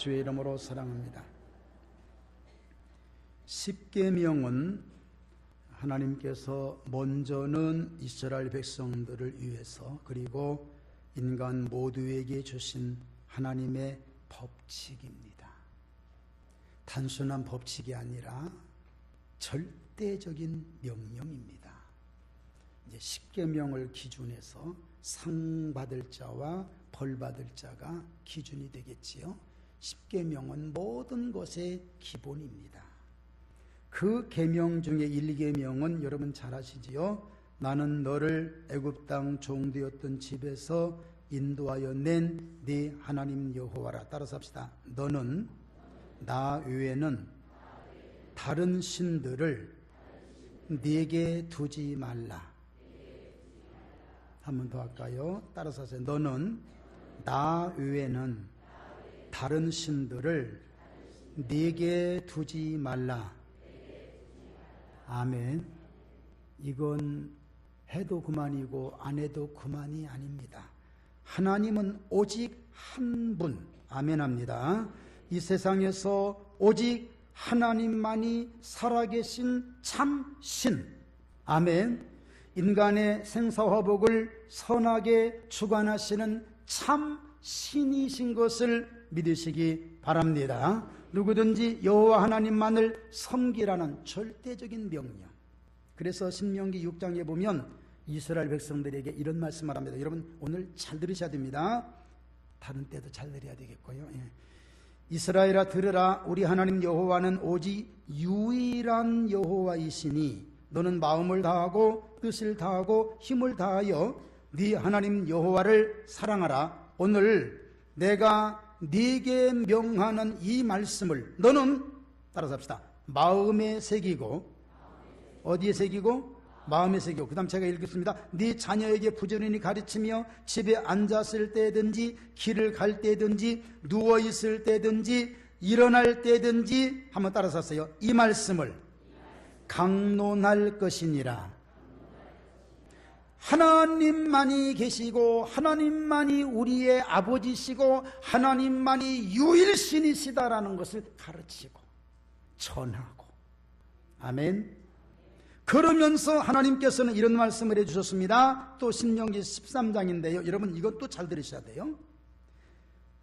주의 이름으로 사랑합니다. 십계명은 하나님께서 먼저는 이스라엘 백성들을 위해서 그리고 인간 모두에게 주신 하나님의 법칙입니다. 단순한 법칙이 아니라 절대적인 명령입니다. 이제 십계명을 기준해서 상 받을 자와 벌 받을 자가 기준이 되겠지요. 십계명은 모든 것의 기본입니다. 그 계명 중에 1계명은 여러분 잘 아시지요? 나는 너를 애굽 땅 종되었던 집에서 인도하여 낸 네 하나님 여호와라. 따라서 합시다. 너는 나 외에는 다른 신들을 네게 두지 말라. 한 번 더 할까요? 따라서 하세요. 너는 나 외에는 다른 신들을 네게 두지 말라. 아멘. 이건 해도 그만이고 안 해도 그만이 아닙니다. 하나님은 오직 한 분, 아멘 합니다. 이 세상에서 오직 하나님만이 살아계신 참신, 아멘. 인간의 생사화복을 선하게 주관하시는 참신이신 것을 믿으시기 바랍니다. 누구든지 여호와 하나님만을 섬기라는 절대적인 명령. 그래서 신명기 6장에 보면 이스라엘 백성들에게 이런 말씀을 합니다. 여러분 오늘 잘 들으셔야 됩니다. 다른 때도 잘 들어야 되겠고요. 이스라엘아 들으라. 우리 하나님 여호와는 오직 유일한 여호와이시니 너는 마음을 다하고 뜻을 다하고 힘을 다하여 네 하나님 여호와를 사랑하라. 오늘 내가 네게 명하는 이 말씀을 너는 따라서 합시다. 마음에 새기고, 어디에 새기고? 마음에 새기고. 그 다음 제가 읽겠습니다. 네 자녀에게 부지런히 가르치며 집에 앉았을 때든지 길을 갈 때든지 누워있을 때든지 일어날 때든지 한번 따라서 하세요. 이 말씀을 강론할 것이니라. 하나님만이 계시고 하나님만이 우리의 아버지시고 하나님만이 유일신이시다라는 것을 가르치고 전하고, 아멘. 그러면서 하나님께서는 이런 말씀을 해주셨습니다. 또 신명기 13장인데요 여러분 이것도 잘 들으셔야 돼요.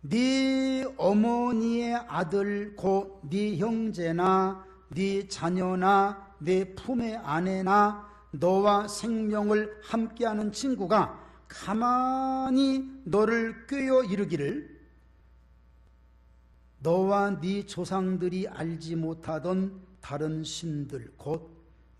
네 어머니의 아들 곧 네 형제나 네 자녀나 네 품의 아내나 너와 생명을 함께하는 친구가 가만히 너를 꾀어 이르기를 너와 네 조상들이 알지 못하던 다른 신들 곧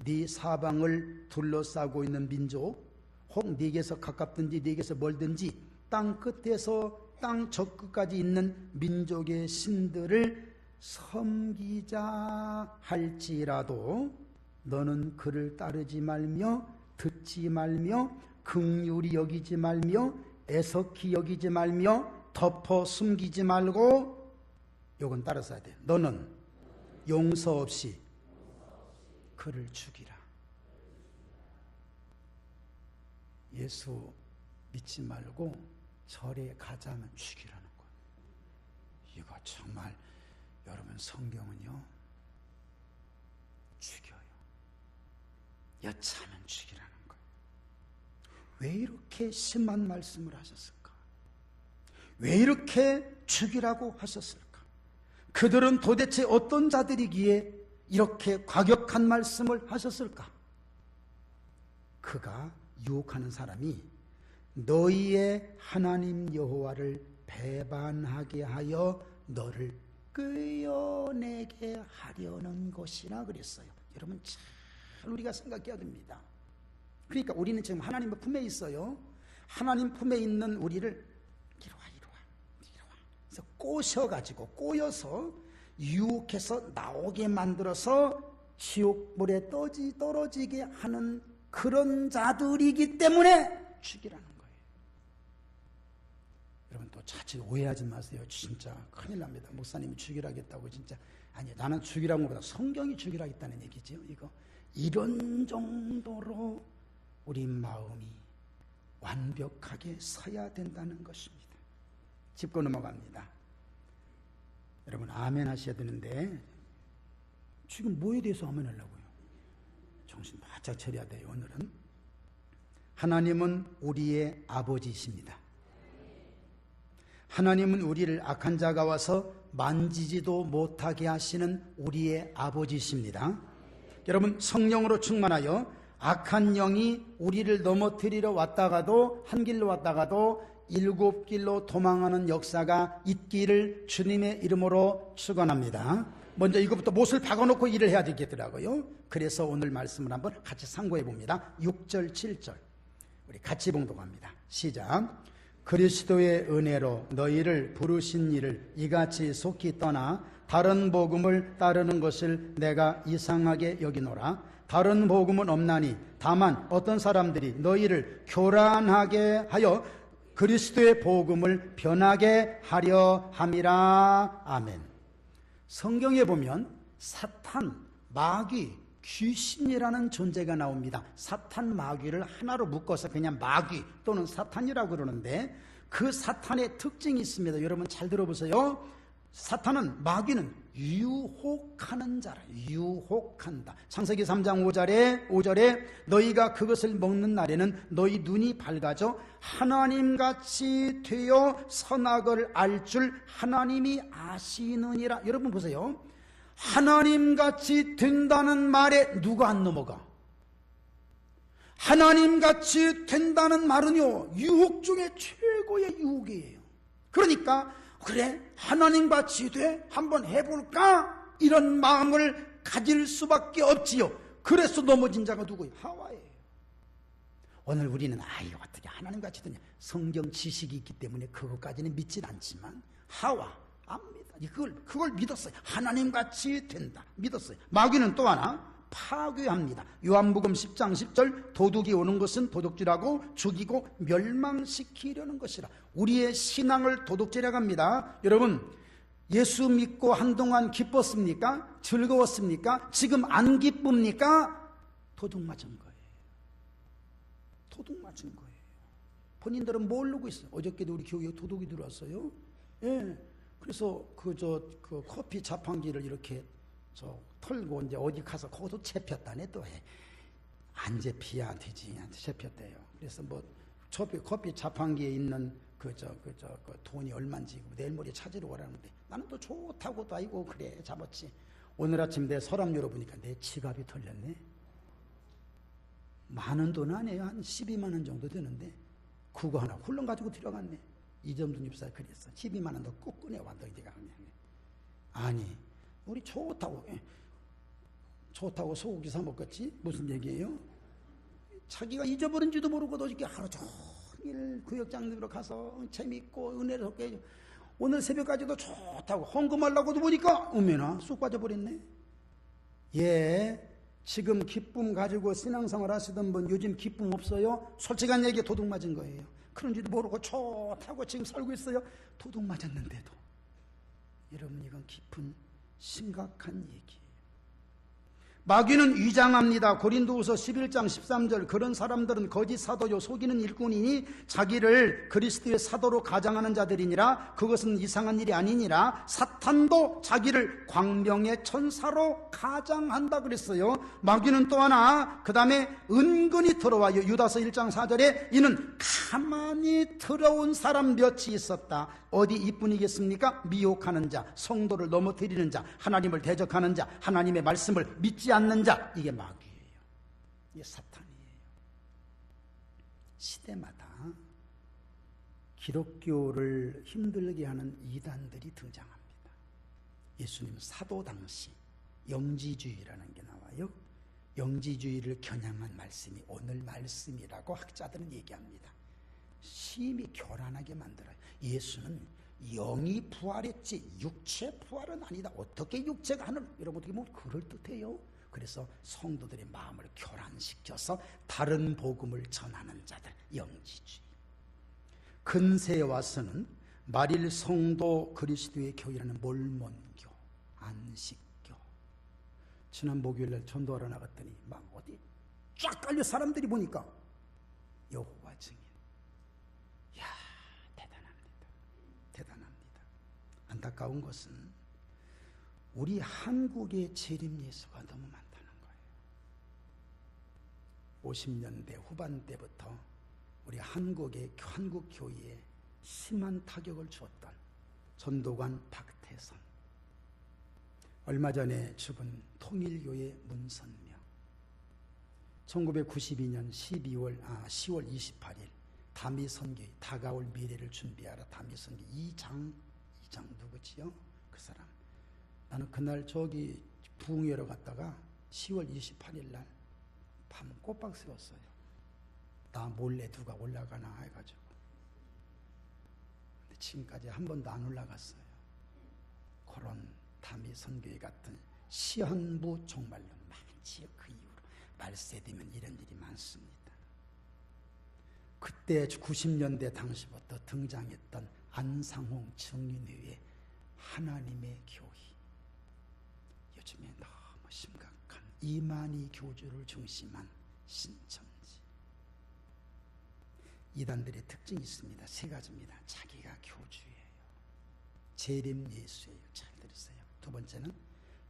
네 사방을 둘러싸고 있는 민족, 혹 네게서 가깝든지 네게서 멀든지 땅 끝에서 땅 저 끝까지 있는 민족의 신들을 섬기자 할지라도 너는 그를 따르지 말며 듣지 말며 긍휼히 여기지 말며 애석히 여기지 말며 덮어 숨기지 말고, 요건 따라서 해야 돼. 너는 용서 없이 그를 죽이라. 예수 믿지 말고 절에 가자면 죽이라는 거예요. 이거 정말 여러분 성경은요 죽여요. 여차하면 죽이라는 거예요. 왜 이렇게 심한 말씀을 하셨을까? 왜 이렇게 죽이라고 하셨을까? 그들은 도대체 어떤 자들이기에 이렇게 과격한 말씀을 하셨을까? 그가 유혹하는 사람이 너희의 하나님 여호와를 배반하게 하여 너를 끄어내게 하려는 것이라 그랬어요. 여러분 잘 우리가 생각해야 됩니다. 그러니까 우리는 지금 하나님의 품에 있어요. 하나님 품에 있는 우리를 이리와 그래서 꼬셔가지고 꼬여서 유혹해서 나오게 만들어서 지옥불에 떨어지게 하는 그런 자들이기 때문에 죽이라는 거예요. 여러분 또 자칫 오해하지 마세요. 진짜 큰일 납니다. 목사님이 죽이라겠다고 진짜 아니 나는 죽이라는 것보다 성경이 죽이라겠다는 얘기죠. 이거 이런 정도로 우리 마음이 완벽하게 서야 된다는 것입니다. 짚고 넘어갑니다. 여러분 아멘 하셔야 되는데 지금 뭐에 대해서 아멘 하려고요? 정신 바짝 차려야 돼요. 오늘은 하나님은 우리의 아버지이십니다. 하나님은 우리를 악한 자가 와서 만지지도 못하게 하시는 우리의 아버지이십니다. 여러분 성령으로 충만하여 악한 영이 우리를 넘어뜨리러 왔다가도 한 길로 왔다가도 7길로 도망하는 역사가 있기를 주님의 이름으로 축원합니다. 먼저 이것부터 못을 박아놓고 일을 해야 되겠더라고요. 그래서 오늘 말씀을 한번 같이 상고해 봅니다. 6절 7절 우리 같이 봉독합니다. 시작. 그리스도의 은혜로 너희를 부르신 이를 이같이 속히 떠나 다른 복음을 따르는 것을 내가 이상하게 여기노라. 다른 복음은 없나니 다만 어떤 사람들이 너희를 교란하게 하여 그리스도의 복음을 변하게 하려 함이라. 아멘. 성경에 보면 사탄, 마귀, 귀신이라는 존재가 나옵니다. 사탄, 마귀를 하나로 묶어서 그냥 마귀 또는 사탄이라고 그러는데 그 사탄의 특징이 있습니다. 여러분 잘 들어보세요. 사탄은, 마귀는 유혹하는 자라. 유혹한다. 창세기 3장 5절에 너희가 그것을 먹는 날에는 너희 눈이 밝아져 하나님같이 되어 선악을 알 줄 하나님이 아시느니라. 여러분 보세요. 하나님같이 된다는 말에 누가 안 넘어가? 하나님같이 된다는 말은요, 유혹 중에 최고의 유혹이에요. 그러니까 그래 하나님같이 돼? 한번 해볼까? 이런 마음을 가질 수밖에 없지요. 그래서 넘어진 자가 누구예요? 하와예요. 오늘 우리는 아유 어떻게 하나님같이 되냐, 성경 지식이 있기 때문에 그것까지는 믿진 않지만 하와 압니다. 그걸 믿었어요. 하나님같이 된다 믿었어요. 마귀는 또 하나 파괴합니다. 요한복음 10장 10절 도둑이 오는 것은 도둑질하고 죽이고 멸망시키려는 것이라. 우리의 신앙을 도둑질해 갑니다. 여러분 예수 믿고 한동안 기뻤습니까? 즐거웠습니까? 지금 안 기쁩니까? 도둑 맞은 거예요. 도둑 맞은 거예요. 본인들은 모르고 있어요. 어저께도 우리 교회에 도둑이 들어왔어요. 예. 그래서 그 커피 자판기를 이렇게 털고 이제 어디 가서 거기도 채폈다네. 또 해. 안 잡히야 돼지한테 잡혔대요. 그래서 뭐 커피 자판기에 있는 그 돈이 얼마인지 내일 모레 찾으러 오라는데 나는 또 좋다고 또 아이고 그래 잡았지. 오늘 아침 내 서랍 열어보니까 내 지갑이 털렸네. 많은 돈 아니에요. 한 12만 원 정도 되는데 그거 하나 훌렁 가지고 들어갔네. 이점순 집사 그랬어. 12만 원 너 꼭 꺼내와 너희가 그냥. 아니 우리 좋다고 소고기 사 먹겠지? 무슨 얘기예요? 자기가 잊어버린지도 모르고 어저께 하루 종일 구역장으로 가서 재밌고 은혜롭게 오늘 새벽까지도 좋다고 헌금하려고도 보니까 어메나 쑥 빠져버렸네. 예, 지금 기쁨 가지고 신앙생활 하시던 분 요즘 기쁨 없어요? 솔직한 얘기 도둑 맞은 거예요. 그런지도 모르고 좋다고 지금 살고 있어요. 도둑 맞았는데도. 여러분 이건 깊은 심각한 얘기예요. 마귀는 위장합니다. 고린도후서 11장 13절 그런 사람들은 거짓 사도요 속이는 일꾼이니 자기를 그리스도의 사도로 가장하는 자들이니라. 그것은 이상한 일이 아니니라. 사탄도 자기를 광명의 천사로 가장한다 그랬어요. 마귀는 또 하나 그 다음에 은근히 들어와요. 유다서 1장 4절에 이는 가만히 들어온 사람 몇이 있었다. 어디 이뿐이겠습니까? 미혹하는 자, 성도를 넘어뜨리는 자, 하나님을 대적하는 자, 하나님의 말씀을 믿지 않는 자, 이게 마귀예요. 이게 사탄이에요. 시대마다 기독교를 힘들게 하는 이단들이 등장합니다. 예수님 사도 당시 영지주의라는 게 나와요. 영지주의를 겨냥한 말씀이 오늘 말씀이라고 학자들은 얘기합니다. 심히 교란하게 만들어요. 예수는 영이 부활했지 육체 부활은 아니다. 어떻게 육체가 하늘, 여러분 어떻게 보면 그럴듯해요. 그래서 성도들의 마음을 교란시켜서 다른 복음을 전하는 자들, 영지주의. 근세에 와서는 말일 성도 그리스도의 교회라는 몰몬교, 안식교. 지난 목요일날 전도하러 나갔더니 막 어디 쫙 깔려 사람들이 보니까 여호와 증인. 야, 대단합니다. 대단합니다. 안타까운 것은 우리 한국의 재림 예수가 너무 많다는 거예요. 50년대 후반때부터 우리 한국 교회에 심한 타격을 주었던 전도관 박태선, 얼마 전에 죽은 통일교회 문선명, 1992년 10월 28일 다미선교회 다가올 미래를 준비하라 다미선교회 이장 누구지요? 그 사람. 나는 그날 저기 부흥회로 갔다가 10월 28일 날 밤 꼬박 세웠어요. 나 몰래 누가 올라가나 해가지고. 근데 지금까지 한 번도 안 올라갔어요. 그런 다미선교회 같은 시한부 정말로 많지요. 그 이후로 말세되면 이런 일이 많습니다. 그때 90년대 당시부터 등장했던 안상홍 증인회의 하나님의 교회, 요즘에 너무 심각한 이만희 교주를 중심한 신천지. 이단들의 특징이 있습니다. 세 가지입니다. 자기가 교주예요. 재림 예수예요. 잘 들으세요. 두 번째는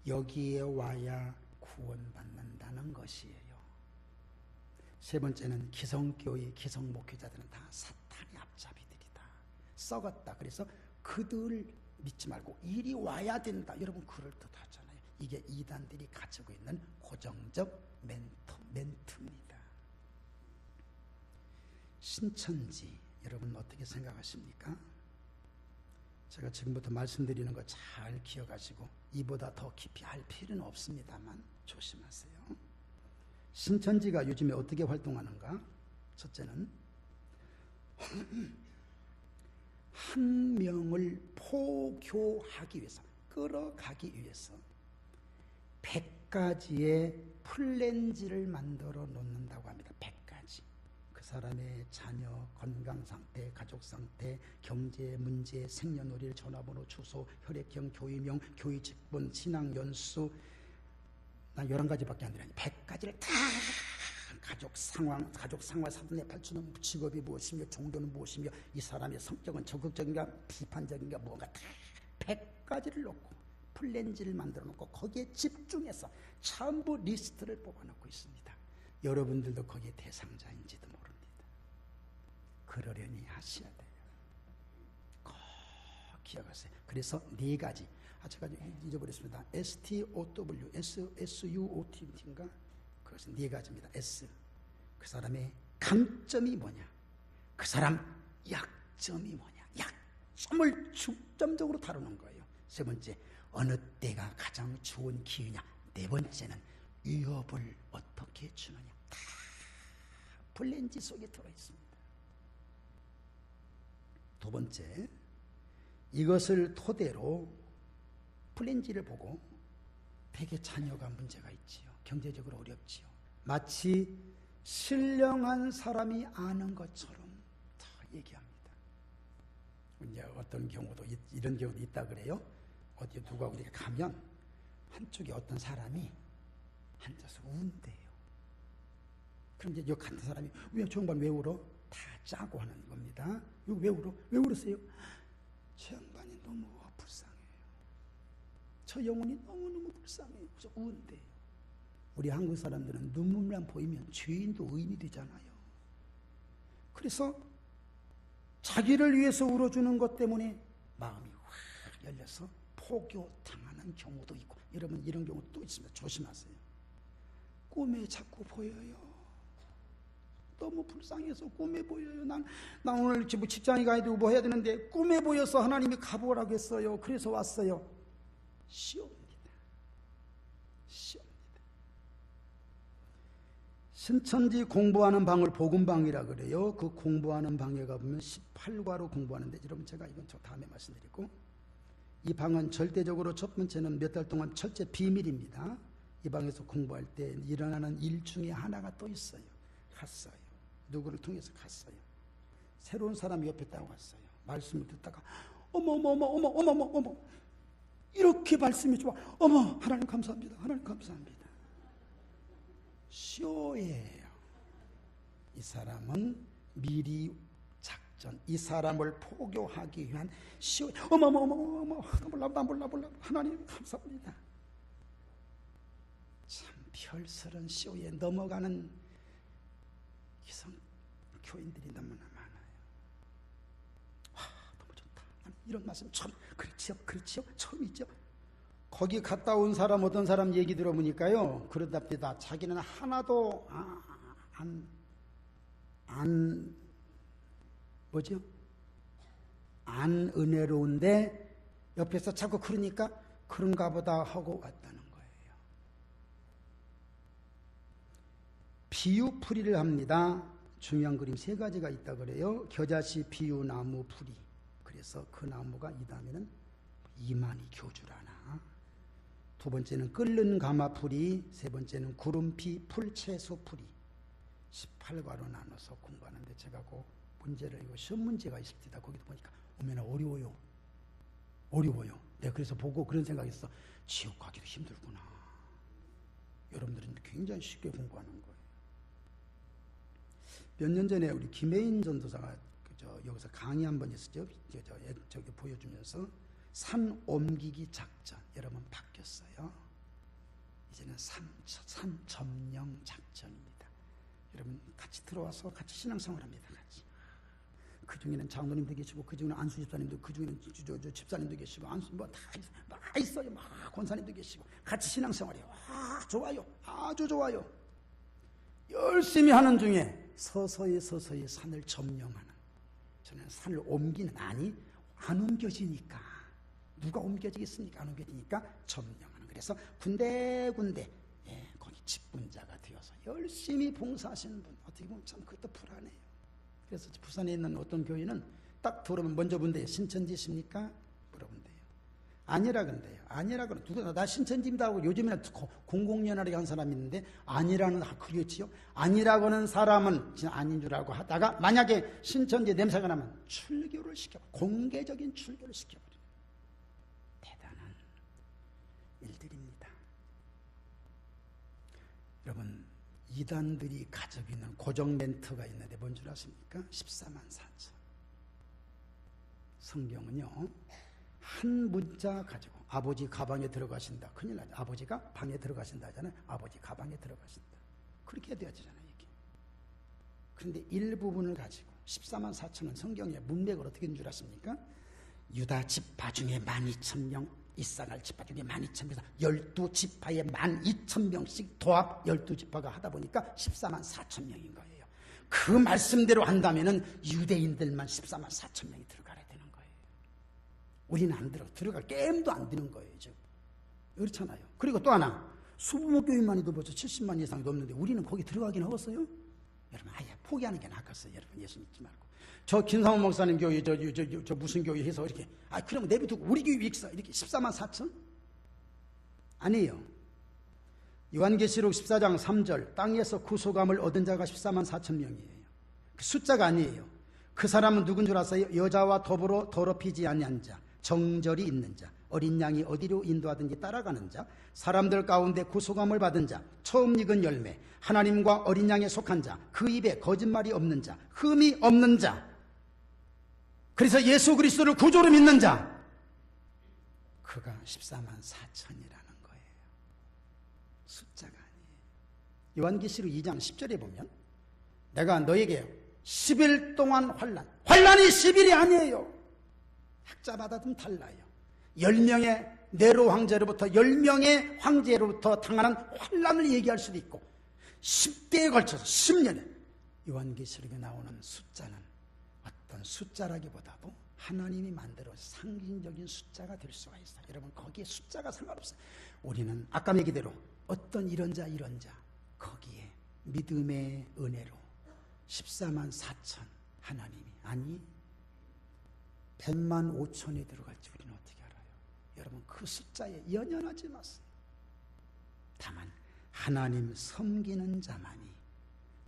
여기에 와야 구원받는다는 것이에요. 세 번째는 기성교회, 기성목회자들은 다 사탄의 앞잡이들이다. 썩었다. 그래서 그들을 믿지 말고 이리 와야 된다. 여러분 그럴듯하잖아요. 이게 이단들이 가지고 있는 고정적 멘트입니다. 신천지 여러분 어떻게 생각하십니까? 제가 지금부터 말씀드리는 거 잘 기억하시고 이보다 더 깊이 할 필요는 없습니다만 조심하세요. 신천지가 요즘에 어떻게 활동하는가? 첫째는 한 명을 포교하기 위해서, 끌어가기 위해서 100가지의 플랜지를 만들어 놓는다고 합니다. 100가지. 그 사람의 자녀, 건강상태, 가족상태, 경제 문제, 생년월일, 전화번호, 주소, 혈액형, 교회명, 교회 직분, 신앙연수, 난 11가지밖에 안 되라니 100가지를 다 가족 상황 사돈의 발주는 직업이 무엇이며 종교는 무엇이며 이 사람의 성격은 적극적인가 비판적인가 뭔가 다 100가지를 놓고 플랜지를 만들어 놓고 거기에 집중해서 전부 리스트를 뽑아놓고 있습니다. 여러분들도 거기에 대상자인지도 모릅니다. 그러려니 하셔야 돼요. 꼭 기억하세요. 그래서 4가지. 제가 잊어버렸습니다. STOW, SUOT인가? 그것은 4가지입니다. S. 그 사람의 강점이 뭐냐? 그 사람 약점이 뭐냐? 약점을 중점적으로 다루는 거예요. 세 번째, 어느 때가 가장 좋은 기회냐? 네 번째는 위협을 어떻게 주느냐? 다 플랜지 속에 들어있습니다. 두 번째, 이것을 토대로 플랜지를 보고 대개 자녀가 문제가 있지요. 경제적으로 어렵지요. 마치 신령한 사람이 아는 것처럼 다 얘기합니다. 이제 어떤 경우도 이런 경우도 있다 그래요. 어디 누가 우리가 가면 한쪽에 어떤 사람이 앉아서 운대요. 그럼 이제 여 같은 사람이 왜 저 양반 왜 울어? 다 짜고 하는 겁니다. 왜 울어? 왜 울었어요? 저 양반이 너무 불쌍해요. 저 영혼이 너무너무 불쌍해요. 그래서 운대요. 우리 한국 사람들은 눈물만 보이면 죄인도 의인이 되잖아요. 그래서 자기를 위해서 울어주는 것 때문에 마음이 확 열려서 포교당하는 경우도 있고, 여러분 이런 경우 또 있습니다. 조심하세요. 꿈에 자꾸 보여요. 너무 불쌍해서 꿈에 보여요. 난 오늘 직장에 가야 되고 뭐 해야 되는데 꿈에 보여서 하나님이 가보라고 했어요. 그래서 왔어요. 시옵니다. 신천지 공부하는 방을 복음방이라 그래요. 그 공부하는 방에 가보면 18과로 공부하는데, 여러분 제가 이건 저 다음에 말씀드리고, 이 방은 절대적으로 첫 번째는 몇 달 동안 철제 비밀입니다. 이 방에서 공부할 때 일어나는 일 중에 하나가 또 있어요. 갔어요. 누구를 통해서 갔어요. 새로운 사람이 옆에 딱 왔어요. 말씀을 듣다가 어머 이렇게 말씀이 좋아. 어머 하나님 감사합니다. 하나님 감사합니다. 쇼예요. 이 사람은 미리 작전, 이 사람을 포교하기 위한 어머머머머머, 몰라 하나님 감사합니다. 참 별스런 시호에 넘어가는 기성 교인들이 너무나 많아요. 와, 너무 좋다. 이런 말씀 처음, 그렇지요, 처음이죠. 거기 갔다 온 사람, 어떤 사람 얘기 들어보니까요, 그러답니다. 자기는 하나도 안 은혜로운데 옆에서 자꾸 그러니까 그런가 보다 하고 왔다는 거예요. 비유풀이를 합니다. 중요한 그림 3가지가 있다 그래요. 겨자씨, 비유나무, 풀이. 그래서 그 나무가 이 다음에는 이만희 교주라나, 2번째는 끓는 가마풀이, 3번째는 구름피, 풀채소풀이. 18과로 나눠서 공부하는데, 제가 그 문제를, 이거 시험 문제가 있을 때다 거기도 보니까 오면 어려워요. 내가 그래서 보고 그런 생각했어. 지옥 가기도 힘들구나. 여러분들은 굉장히 쉽게 공부하는 거예요. 몇 년 전에 우리 김혜인 전도사가 여기서 강의 한 번 했었죠. 저기 보여주면서 산 옮기기 작전. 여러분 바뀌었어요. 이제는 산 점령 작전입니다. 여러분 같이 들어와서 같이 신앙생활합니다. 같이. 그 중에는 장로님도 계시고, 그 중에는 안수 집사님도, 그 중에는 집사님도 계시고, 안수 다 있어요. 막 권사님도 계시고, 같이 신앙생활해요. 좋아요. 아주 좋아요. 열심히 하는 중에 서서히 산을 점령하는. 저는 산을 옮기는, 아니 안 옮겨지니까, 누가 옮겨지겠습니까? 안 옮겨지니까 점령하는. 그래서 군데군데 거기 직분자가 되어서 열심히 봉사하시는 분, 어떻게 보면 참 그것도 불안해요. 그래서 부산에 있는 어떤 교회는 딱 들어오면 먼저 본대요. 신천지십니까? 물어본대요. 아니라 근데요. 아니라고는 누가 나 신천지입니다 하고, 요즘에는 공공연하게 한 사람이 있는데, 아니라는, 그렇지요? 아니라고는 사람은 진짜 아닌 줄 알고 하다가 만약에 신천지 냄새가 나면 출교를 시켜버려. 공개적인 출교를 시켜버려. 대단한 일들입니다. 여러분, 이단들이 가지고 있는 고정 멘트가 있는데 뭔 줄 아십니까? 14만 4천. 성경은요, 한 문자 가지고, 아버지 가방에 들어가신다. 큰일 나죠. 아버지가 방에 들어가신다 하잖아요. 아버지 가방에 들어가신다. 그렇게 해야 되잖아요, 이게. 그런데 일부분을 가지고 14만 4천은 성경의 문맥을 어떻게 된 줄 아십니까? 유다 지파 중에 12,000명, 이사갈 지파 중에 12,000명, 12지파에 12,000명씩 도합 12지파가 하다 보니까 14만 4천 명인 거예요. 그 말씀대로 한다면은 유대인들만 14만 4천 명이 들어가야 되는 거예요. 우리는 안 들어갈 게임도 안 되는 거예요, 지금. 그렇잖아요. 그리고 또 하나, 수부모 교인만 해도 벌써 70만 이상이 넘는데 우리는 거기 들어가긴 하겠어요? 여러분, 아예 포기하는 게 낫겠어요. 여러분, 예수 믿지 말고. 저 김상훈 목사님 교회, 저 무슨 교회 해서 이렇게, 그러면 내비두고 우리 교회 위익사 이렇게 14만 4천? 아니에요. 요한계시록 14장 3절, 땅에서 구속함을 얻은 자가 14만 4천 명이에요. 그 숫자가 아니에요. 그 사람은 누군 줄 아세요? 여자와 더불어 더럽히지 아니한 자, 정절이 있는 자, 어린 양이 어디로 인도하든지 따라가는 자, 사람들 가운데 구속함을 받은 자, 처음 익은 열매, 하나님과 어린 양에 속한 자, 그 입에 거짓말이 없는 자, 흠이 없는 자, 그래서 예수 그리스도를 구조로 믿는 자, 그가 14만 4천이라는 거예요. 숫자가 아니에요. 요한계시록 2장 10절에 보면, 내가 너에게 10일 동안 환란이 10일이 아니에요. 학자마다 좀 달라요. 10명의 네로 황제로부터 10명의 황제로부터 당하는 환란을 얘기할 수도 있고, 10대에 걸쳐서 10년에 요한계시록에 나오는 숫자는 어떤 숫자라기보다도 하나님이 만들어 상징적인 숫자가 될 수가 있어요. 여러분, 거기에 숫자가 상관없어요. 우리는 아까 얘기대로 어떤 이런 자 거기에 믿음의 은혜로 14만 4천 하나님이, 아니 100만 5천이 들어갈지 우리는 어떻게 알아요? 여러분, 그 숫자에 연연하지 마세요. 다만 하나님 섬기는 자만이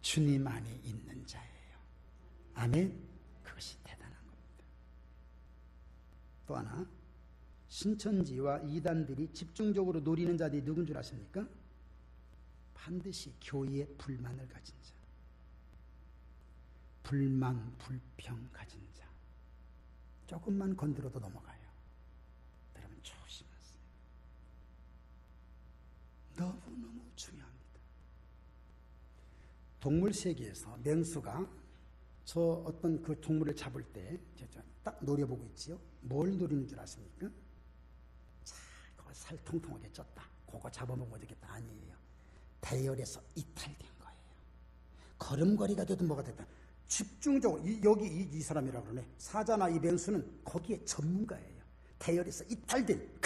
주님 안에 있는 자예요. 아멘. 그것이 대단한 겁니다. 또 하나, 신천지와 이단들이 집중적으로 노리는 자들이 누군 줄 아십니까? 반드시 교회에 불만을 가진 자. 불만 불평 가진 자. 조금만 건드려도 넘어가요. 여러분 조심하세요. 너무너무 중요합니다. 동물 세계에서 맹수가 저 어떤 그 동물을 잡을 때 딱 노려보고 있지요. 뭘 노리는 줄 아십니까? 자, 그거 살 통통하게 쪘다. 그거 잡아먹어야 되겠다. 아니에요. 대열에서 이탈된 거예요. 걸음걸이가 되든 뭐가 되든 집중적으로 여기 이 사람이라고 그러네. 사자나 이 맹수는 거기에 전문가예요. 대열에서 이탈된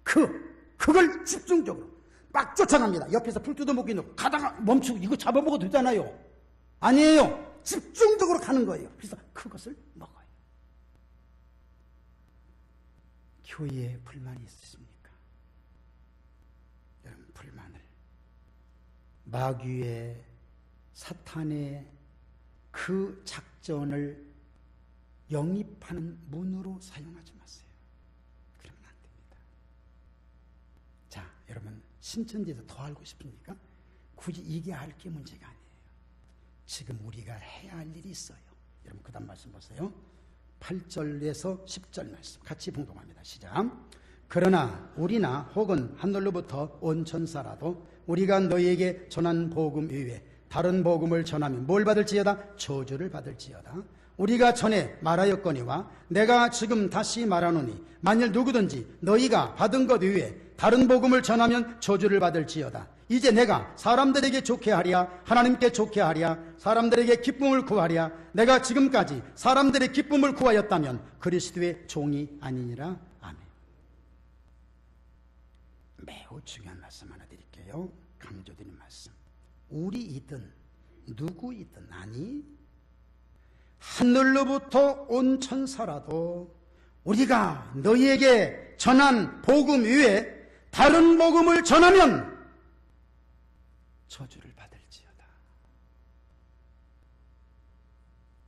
그걸 집중적으로 막 쫓아갑니다. 옆에서 풀 뜯어먹고 있는 거 가다가 멈추고 이거 잡아먹어도 되잖아요. 아니에요. 집중적으로 가는 거예요. 그래서 그것을 먹어요. 교회에 불만이 있으십니까? 여러분 불만을 마귀의 사탄의 그 작전을 영입하는 문으로 사용하지 마세요. 그러면 안 됩니다. 자, 여러분 신천지에서 더 알고 싶습니까? 굳이 이게 알게 문제가 아니에요. 지금 우리가 해야 할 일이 있어요. 여러분 그 다음 말씀 보세요. 8절에서 10절 말씀 같이 봉독합니다. 시작. 그러나 우리나 혹은 하늘로부터 온 천사라도 우리가 너희에게 전한 복음 이외에 다른 복음을 전하면 뭘 받을지어다? 저주를 받을지어다. 우리가 전에 말하였거니와 내가 지금 다시 말하노니 만일 누구든지 너희가 받은 것 이외에 다른 복음을 전하면 저주를 받을지어다. 이제 내가 사람들에게 좋게 하랴 하나님께 좋게 하랴 사람들에게 기쁨을 구하랴 내가 지금까지 사람들의 기쁨을 구하였다면 그리스도의 종이 아니니라. 아멘. 매우 중요한 말씀 하나 드릴게요. 강조드린 말씀. 우리이든 누구이든 아니 하늘로부터 온 천사라도 우리가 너희에게 전한 복음 이외에 다른 복음을 전하면 저주를 받을지어다.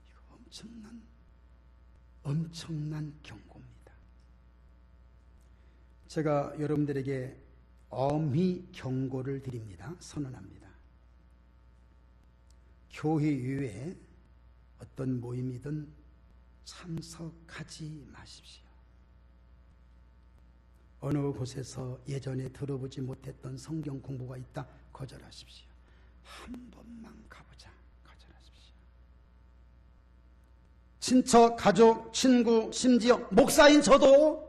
이거 엄청난 경고입니다. 제가 여러분들에게 엄히 경고를 드립니다. 선언합니다. 교회 이외에 어떤 모임이든 참석하지 마십시오. 어느 곳에서 예전에 들어보지 못했던 성경 공부가 있다. 거절하십시오. 한 번만 가보자. 거절하십시오. 친척, 가족, 친구, 심지어 목사인 저도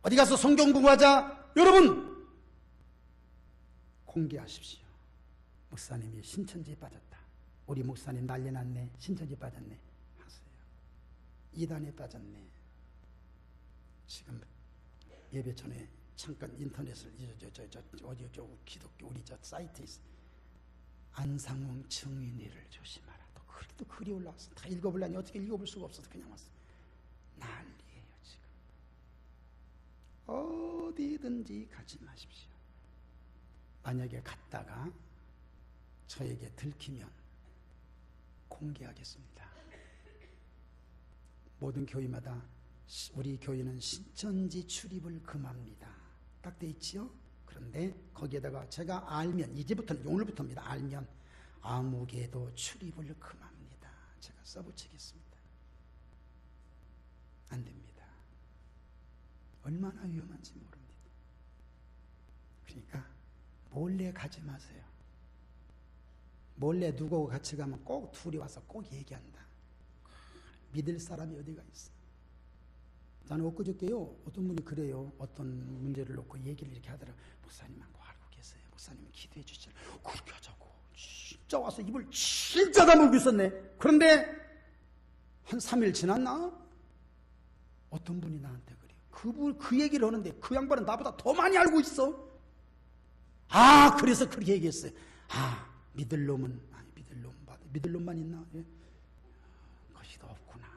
어디 가서 성경 공부하자. 여러분 공개하십시오. 목사님이 신천지에 빠졌다. 우리 목사님 난리 났네. 신천지에 빠졌네. 하세요. 이단에 빠졌네. 지금 예배 전에 잠깐 인터넷을 어디 기독교 우리 사이트에 있어. 안상홍 증인회를 조심하라. 또 글이 올라왔어. 다 읽어보려니 어떻게 읽어볼 수가 없어서 그냥 왔어. 난리예요 지금. 어디든지 가지 마십시오. 만약에 갔다가 저에게 들키면 공개하겠습니다. 모든 교회마다 우리 교회는 신천지 출입을 금합니다. 딱 돼 있지요? 그런데 거기에다가 제가 알면 이제부터는 오늘부터입니다. 알면 아무개도 출입을 금합니다. 제가 써붙이겠습니다. 안 됩니다. 얼마나 위험한지 모릅니다. 그러니까 몰래 가지 마세요. 몰래 누구하고 같이 가면 꼭 둘이 와서 꼭 얘기한다. 믿을 사람이 어디가 있어. 나는 엊그저께요 어떤 분이 그래요. 어떤 문제를 놓고 얘기를 이렇게 하더라고요. 목사님하고 알고 계세요. 목사님은 기도해 주시잖아요. 그렇게 하자고. 진짜 와서 입을 진짜 다물고 있었네. 그런데 한 3일 지났나? 어떤 분이 나한테 그래요. 그 얘기를 하는데 그 양반은 나보다 더 많이 알고 있어. 아 그래서 그렇게 얘기했어요. 아 믿을 놈은 아니 믿을 놈만 있나? 예? 것이 더 없구나.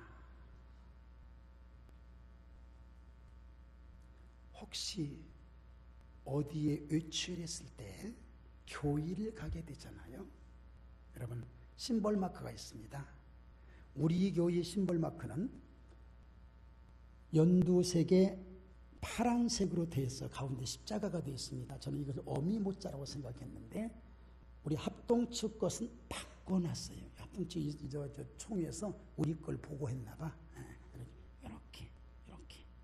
혹시 어디에 외출했을 때 교회를 가게 되잖아요. 여러분 심벌 마크가 있습니다. 우리 교회의 심벌 마크는 연두색에 파란색으로 되어 있어. 가운데 십자가가 되어 있습니다. 저는 이것을 어미모자라고 생각했는데 우리 합동 측 것은 바꿔놨어요. 저 총에서 우리 걸 보고 했나 봐. 이렇게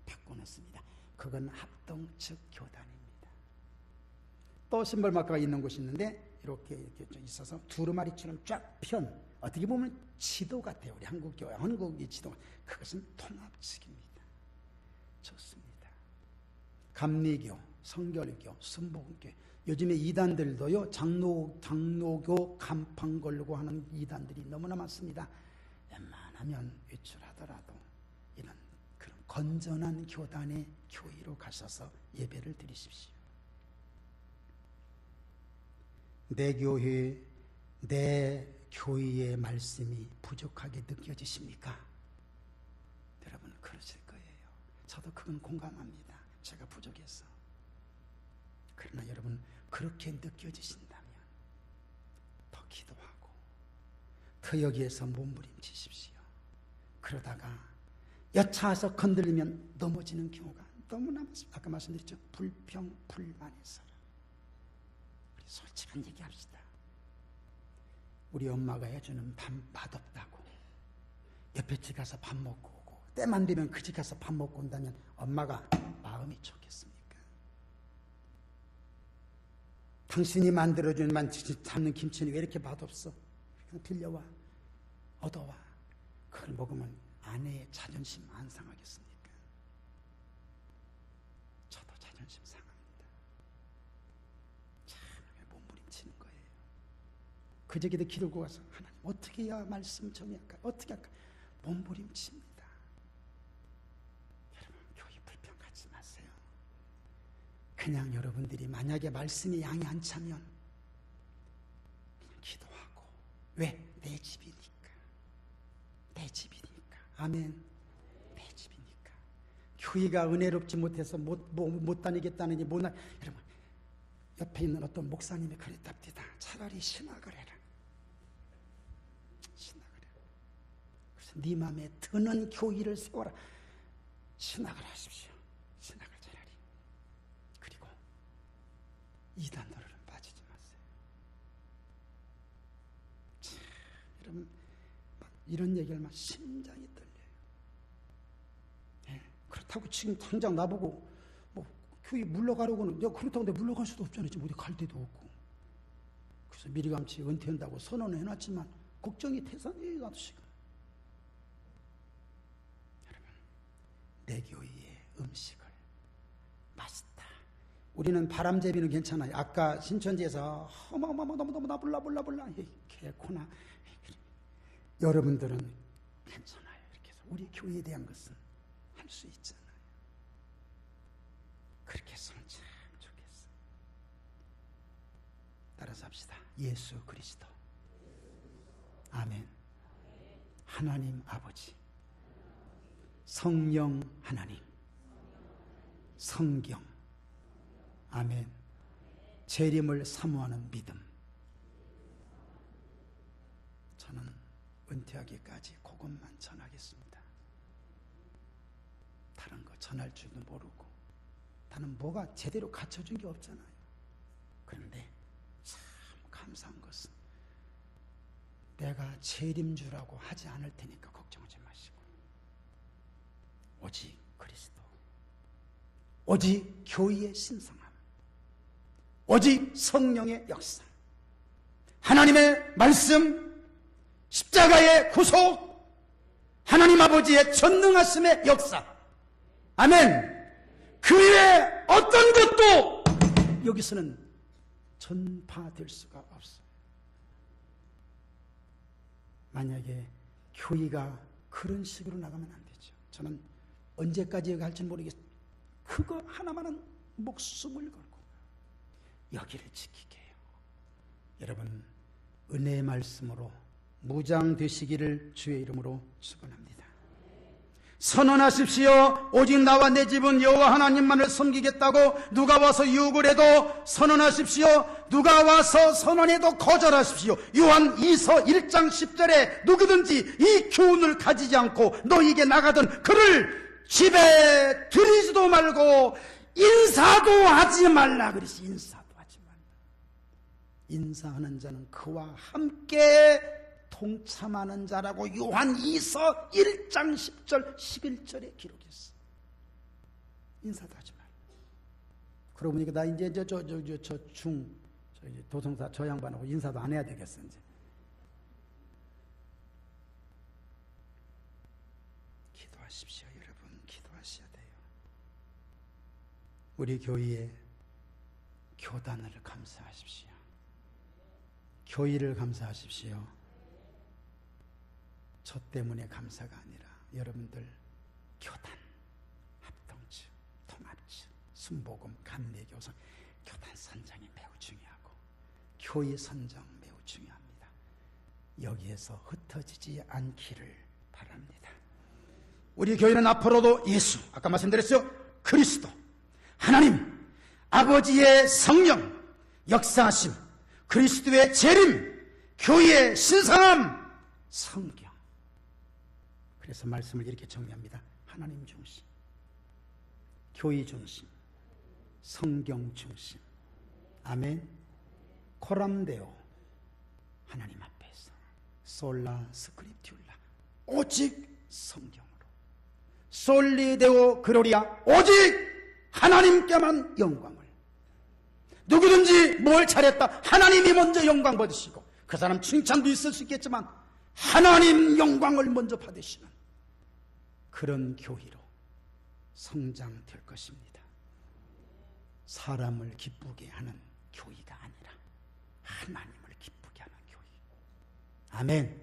바꿔놨습니다. 그건 합동측 교단입니다. 또 신벌막가가 있는 곳이 있는데 이렇게 있어서 두루마리처럼 쫙 편, 어떻게 보면 지도 같아요. 우리 한국교회, 한국의 지도. 그것은 통합측입니다. 좋습니다. 감리교, 성결교, 순복음교. 요즘에 이단들도요, 장로교 간판 걸고 하는 이단들이 너무나 많습니다. 웬만하면 외출하더라도 이런 그런 건전한 교단의 교회로 가셔서 예배를 드리십시오. 내 교회의 말씀이 부족하게 느껴지십니까? 여러분 그러실 거예요. 저도 그건 공감합니다. 제가 부족해서. 그러나 여러분 그렇게 느껴지신다면 더 기도하고 더 여기에서 몸부림치십시오. 그러다가 여차해서 건들리면 넘어지는 경우가 너무나 많습니다. 아까 말씀드렸죠. 불평불만의 사람. 우리 솔직한 얘기합시다. 우리 엄마가 해주는 밥 맛없다고 옆에 집 가서 밥 먹고 오고 때만 되면 그 집 가서 밥 먹고 온다면 엄마가 마음이 좋겠습니까? 당신이 만들어준 잡는 김치는 왜 이렇게 맛없어? 그냥 빌려와, 얻어와. 그걸 먹으면 아내의 자존심 안 상하겠습니까? 저도 자존심 상합니다. 참 몸부림치는 거예요. 그저께도 기도고 가서 하나님 어떻게 해야 말씀 정의할까? 어떻게 할까? 몸부림칩니다. 여러분 교회 불평 갖지 마세요. 그냥 여러분들이 만약에 말씀이 양이 안 차면 그냥 기도하고. 왜? 내 집이니까. 내 집이니까. 아멘. 내 집이니까. 교회가 은혜롭지 못해서 못 다니겠다느니 여러분 옆에 있는 어떤 목사님이 그랬답니다. 차라리 신학을 해라. 신학을 해라. 그래서 네 마음에 드는 교회를 세워라. 신학을 하십시오. 신학을 차라리. 그리고 이단으로는 빠지지 마세요. 참, 여러분 이런 얘기를 막 심장이 떨려요. 네, 그렇다고 지금 당장 나보고 뭐 교회 물러가려고는 내가 그렇다고 내가 물러갈 수도 없잖아요. 지금 어디 갈 데도 없고. 그래서 미리감치 은퇴한다고 선언을 해놨지만 걱정이 태산이에요. 나도 지금. 여러분 내 교회의 음식을 맛있다. 우리는 바람제비는 괜찮아요. 아까 신천지에서 너무 나불라 개코나 여러분들은 괜찮아요. 이렇게 해서 우리 교회에 대한 것은 할 수 있잖아요. 그렇게 했으면 참 좋겠어요. 따라서 합시다. 예수 그리스도. 아멘. 하나님 아버지, 성령 하나님, 성경. 아멘. 재림을 사모하는 믿음. 저는 은퇴하기까지 그것만 전하겠습니다. 다른 거 전할 줄도 모르고 나는 뭐가 제대로 갖춰준 게 없잖아요. 그런데 참 감사한 것은 내가 재림주라고 하지 않을 테니까 걱정하지 마시고 오직 그리스도, 오직 교회의 신성함, 오직 성령의 역사, 하나님의 말씀, 십자가의 구속, 하나님 아버지의 전능하심의 역사. 아멘. 그 외에 어떤 것도 여기서는 전파될 수가 없어요. 만약에 교회가 그런 식으로 나가면 안 되죠. 저는 언제까지 갈지 모르겠어요. 그거 하나만은 목숨을 걸고 여기를 지키게 해요. 여러분 은혜의 말씀으로 무장되시기를 주의 이름으로 축원합니다. 선언하십시오. 오직 나와 내 집은 여호와 하나님만을 섬기겠다고 누가 와서 유혹을 해도 선언하십시오. 누가 와서 선언해도 거절하십시오. 요한 2서 1장 10절에 누구든지 이 교훈을 가지지 않고 너희에게 나가던 그를 집에 들이지도 말고 인사도 하지 말라 그랬어요. 인사도 하지 말라. 인사하는 자는 그와 함께 동참하는 자라고 요한 2서 1장 10절 11절에 기록했어. 인사도 하지 말고. 그러고 보니까 나 이제 도성사 저 양반하고 인사도 안 해야 되겠어. 이제 기도하십시오. 여러분 기도하셔야 돼요. 우리 교회에 교단을 감사하십시오. 교회를 감사하십시오. 저 때문에 감사가 아니라 여러분들 교단, 합동체, 통합체, 순복음, 감리교선, 교단 선정이 매우 중요하고 교회 선정 매우 중요합니다. 여기에서 흩어지지 않기를 바랍니다. 우리 교회는 앞으로도 예수, 아까 말씀드렸어요. 그리스도, 하나님, 아버지의 성령, 역사하심, 그리스도의 재림, 교회의 신성함, 성경. 그래서 말씀을 이렇게 정리합니다. 하나님 중심, 교회 중심, 성경 중심. 아멘. 코람데오, 하나님 앞에서 솔라 스크립튜라, 오직 성경으로. 솔리데오 그로리아, 오직 하나님께만 영광을. 누구든지 뭘 잘했다, 하나님이 먼저 영광 받으시고, 그 사람 칭찬도 있을 수 있겠지만 하나님 영광을 먼저 받으시는 그런 교회로 성장될 것입니다. 사람을 기쁘게 하는 교회가 아니라 하나님을 기쁘게 하는 교회. 아멘.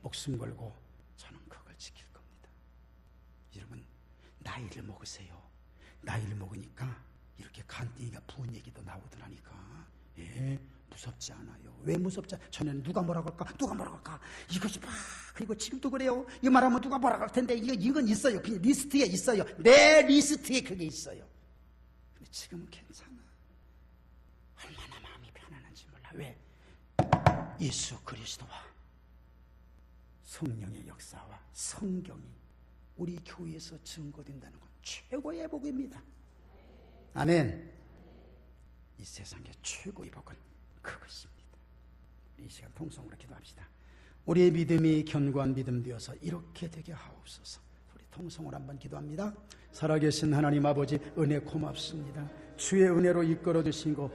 목숨 걸고 저는 그걸 지킬 겁니다. 여러분 나이를 먹으세요. 나이를 먹으니까 이렇게 간땡이가 부은 얘기도 나오더라니까. 예, 무섭지 않아요. 왜 무섭지 않아요? 전에는 누가 뭐라고 할까? 누가 뭐라고 할까? 이것이 막, 그리고 지금도 그래요. 이 말하면 누가 뭐라고 할 텐데, 이건 있어요. 그냥 리스트에 있어요. 내 리스트에 그게 있어요. 근데 지금은 괜찮아. 얼마나 마음이 편안한지 몰라. 왜? 예수 그리스도와 성령의 역사와 성경이 우리 교회에서 증거된다는 건 최고의 복입니다. 아멘. 이 세상의 최고의 복은 그것입니다. 이 시간 통성으로 기도합시다. 우리의 믿음이 견고한 믿음 되어서 이렇게 되게 하옵소서. 우리 통성으로 한번 기도합니다. 살아계신 하나님 아버지, 은혜 고맙습니다. 주의 은혜로 이끌어 주시고